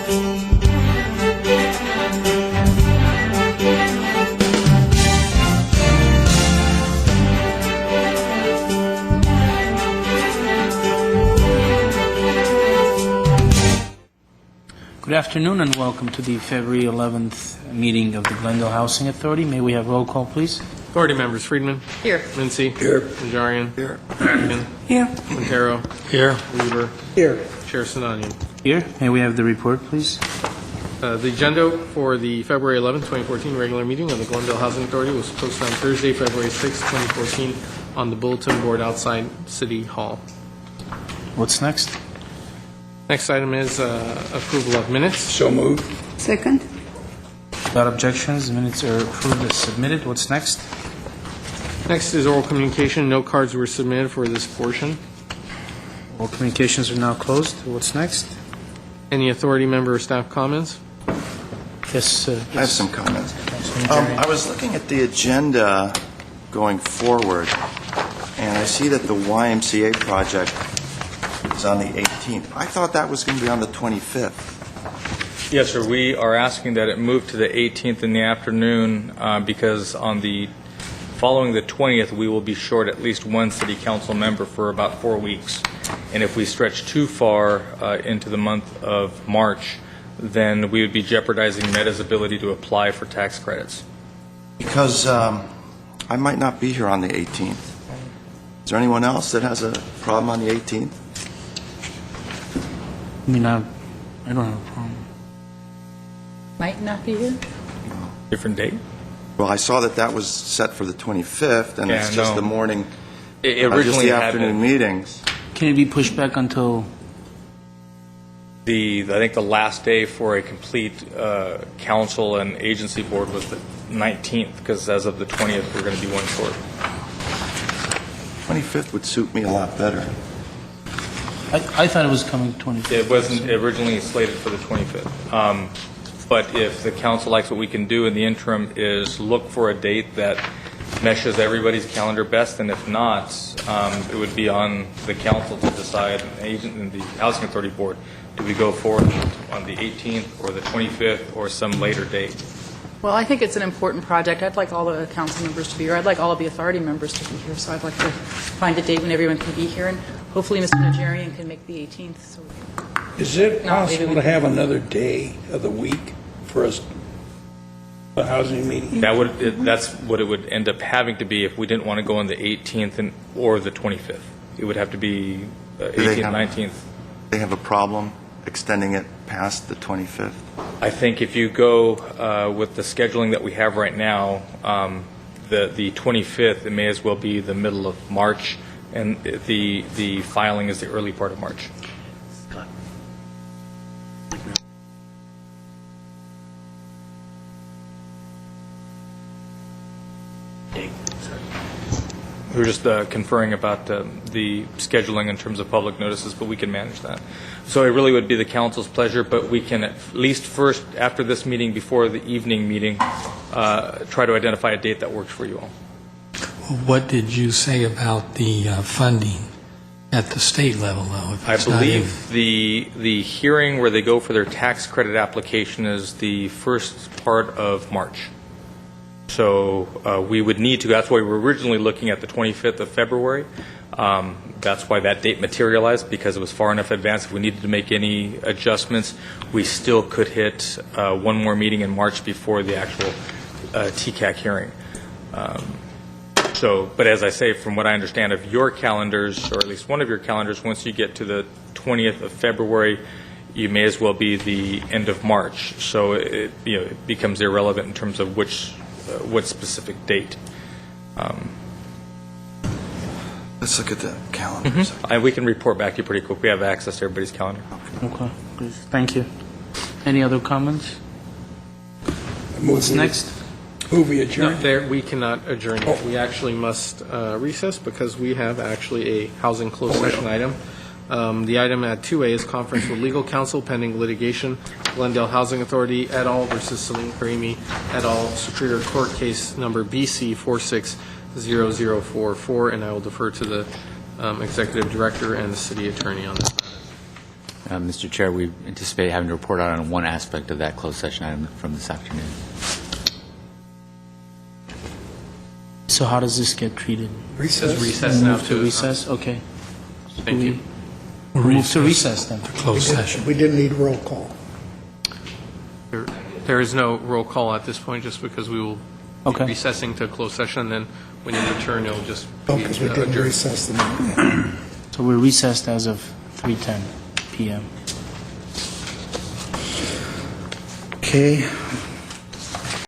Good afternoon and welcome to the February 11th meeting of the Glendale Housing Authority. May we have roll call, please? Authority members: Friedman. Here. Lindsay. Here. Najarian. Here. Hannigan. Here. Quintero. Here. Weaver. Here. Chair Sinanian. Here. May we have the report, please? The agenda for the February 11, 2014 regular meeting of the Glendale Housing Authority was posted on Thursday, February 6, 2014 on the bulletin board outside City Hall. What's next? Next item is approval of minutes. So moved. Second. Without objections, the minutes are approved as submitted. What's next? Next is oral communication. No cards were submitted for this portion. All communications are now closed. What's next? Any authority member or staff comments? Yes. I have some comments. I was looking at the agenda going forward, and I see that the YMCA project is on the 18th. I thought that was going to be on the 25th. Yes, sir. We are asking that it move to the 18th in the afternoon because on the following the 20th, we will be short at least one city council member for about 4 weeks. And if we stretch too far into the month of March, then we would be jeopardizing Meta's ability to apply for tax credits. Because I might not be here on the 18th. Is there anyone else that has a problem on the 18th? I mean, I don't have a problem. Might not be here. Different date? Well, I saw that was set for the 25th, and it's Yeah, just no. the morning, It just originally the had afternoon been, meetings. Can it be pushed back until... I think the last day for a complete council and agency board was the 19th, because as of the 20th, we're going to be one short. 25th would suit me a lot better. I thought it was coming 25th. It wasn't originally slated for the 25th. But if the council likes, what we can do in the interim is look for a date that meshes everybody's calendar best, and if not, it would be on the council to decide, an agent in the Housing Authority Board, do we go forward on the 18th or the 25th or some later date? Well, I think it's an important project. I'd like all the council members to be here. I'd like all of the authority members to be here. So I'd like to find a date when everyone can be here, and hopefully Mr. Najarian can make the 18th. So Is it No, maybe possible we to can- have another day of the week for us, a housing meeting? That's what it would end up having to be if we didn't want to go on the 18th or the 25th. It would have to be they 18th, have- 19th. They have a problem extending it past the 25th? I think if you go with the scheduling that we have right now, the 25th, it may as well be the middle of March, and the filing is the early part of March. We were just conferring about the scheduling in terms of public notices, but we can manage that. So it really would be the council's pleasure, but we can at least first, after this meeting, before the evening meeting, try to identify a date that works for you all. What did you say about the funding at the state level, though? If I it's not believe the hearing where they go for their tax credit application is the first part of March. So we would need to, that's why we were originally looking at the 25th of February. That's why that date materialized, because it was far enough advanced. If we needed to make any adjustments, we still could hit one more meeting in March before the actual TCAC hearing. But as I say, from what I understand of your calendars, or at least one of your calendars, once you get to the 20th of February, you may as well be the end of March. So it becomes irrelevant in terms of what specific date. Let's look at the calendars. We can report back to you pretty quick. We have access to everybody's calendar. Okay, good. Thank you. Any other comments? What's next? Move we No, adjourn. we cannot adjourn yet. We actually must recess because we have actually a housing closed session item. The item at 2A is conference with legal counsel pending litigation, Glendale Housing Authority et al. Versus Celine Karimi et al. Superior Court case number BC 460044, and I will defer to the executive director and the city attorney on that. Mr. Chair, we anticipate having to report out on one aspect of that closed session item from this afternoon. So how does this get treated? Says recess now Move to recess? Okay. Thank you. Move to recess then. Closed session. We didn't need roll call. There is no roll call at this point, just because we will be Okay. recessing to closed session, then when you return, it'll just Oh, be because we didn't adjourned. recess the meeting. So we're recessed as of 3:10 PM. Okay,